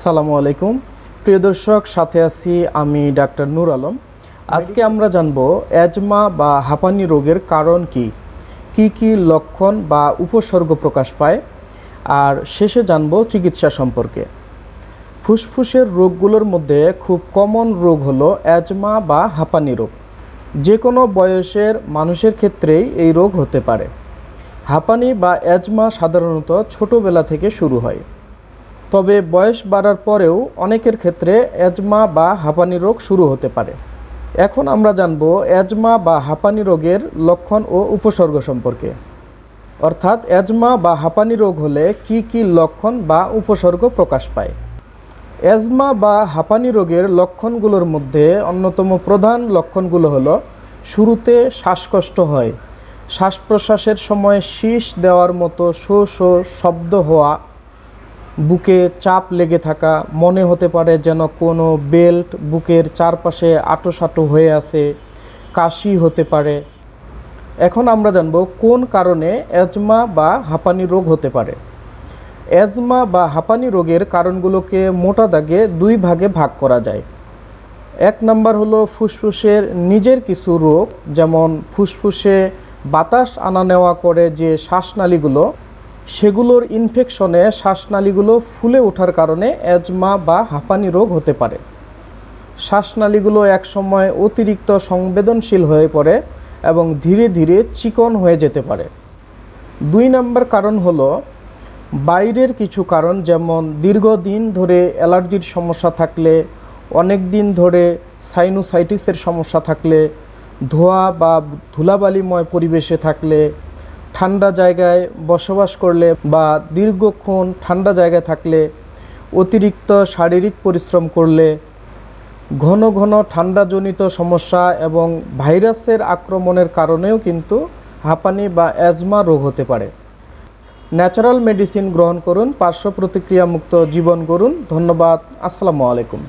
আসসালামু আলাইকুম প্রিয় দর্শক, সাথে আছি আমি ডাক্তার নূর আলম। আজকে আমরা জানব অ্যাজমা বা হাঁপানি রোগের কারণ কি কি লক্ষণ বা উপসর্গ প্রকাশ পায়, আর শেষে জানব চিকিৎসা সম্পর্কে। ফুসফুসের রোগগুলোর মধ্যে খুব কমন রোগ হলো অ্যাজমা বা হাঁপানি রোগ। যে কোনো বয়সের মানুষের ক্ষেত্রেই এই রোগ হতে পারে। হাঁপানি বা অ্যাজমা সাধারণত ছোটোবেলা থেকে শুরু হয়, তবে বয়স বাড়ার পরেও অনেকের ক্ষেত্রে অ্যাজমা বা হাঁপানি রোগ শুরু হতে পারে। এখন আমরা জানব অ্যাজমা বা হাঁপানি রোগের লক্ষণ ও উপসর্গ সম্পর্কে। অর্থাৎ অ্যাজমা বা হাঁপানি রোগ হলে কি লক্ষণ বা উপসর্গ প্রকাশ পায়। অ্যাজমা বা হাঁপানি রোগের লক্ষণগুলোর মধ্যে অন্যতম প্রধান লক্ষণগুলো হলো, শুরুতে শ্বাসকষ্ট হয়, শ্বাস প্রশ্বাসের সময় শীষ দেওয়ার মতো শো শো শব্দ হওয়া, বুকে চাপ লেগে থাকা, মনে হতে পারে যেন কোনো বেল্ট বুকের চারপাশে আঁটোসাঁটো হয়ে আছে, কাশি হতে পারে। এখন আমরা জানব কোন কারণে অ্যাজমা বা হাঁপানি রোগ হতে পারে। অ্যাজমা বা হাঁপানি রোগের কারণগুলোকে মোটা দাগে দুই ভাগে ভাগ করা যায়। এক নাম্বার হলো ফুসফুসের নিজের কিছু রোগ, যেমন ফুসফুসে বাতাস আনা নেওয়া করে যে শ্বাসনালীগুলো, সেগুলোর ইনফেকশনে শ্বাসনালীগুলো ফুলে ওঠার কারণে অ্যাজমা বা হাঁপানি রোগ হতে পারে। শ্বাসনালীগুলো একসময় অতিরিক্ত সংবেদনশীল হয়ে পড়ে এবং ধীরে ধীরে চিকন হয়ে যেতে পারে। দুই নম্বর কারণ হলো বাইরের কিছু কারণ, যেমন দীর্ঘদিন ধরে অ্যালার্জির সমস্যা থাকলে, অনেক দিন ধরে সাইনোসাইটিসের সমস্যা থাকলে, ধোঁয়া বা ধুলাবালিময় পরিবেশে থাকলে, ঠান্ডা জায়গায় বসবাস করলে বা দীর্ঘক্ষণ ঠান্ডা জায়গায় থাকলে, অতিরিক্ত শারীরিক পরিশ্রম করলে, ঘন ঘন ঠান্ডাজনিত সমস্যা এবং ভাইরাসের আক্রমণের কারণেও কিন্তু হাঁপানি বা অ্যাজমা রোগ হতে পারে। ন্যাচারাল মেডিসিন গ্রহণ করুন, পার্শ্ব প্রতিক্রিয়া মুক্ত জীবন গড়ুন। ধন্যবাদ। আসসালামু আলাইকুম।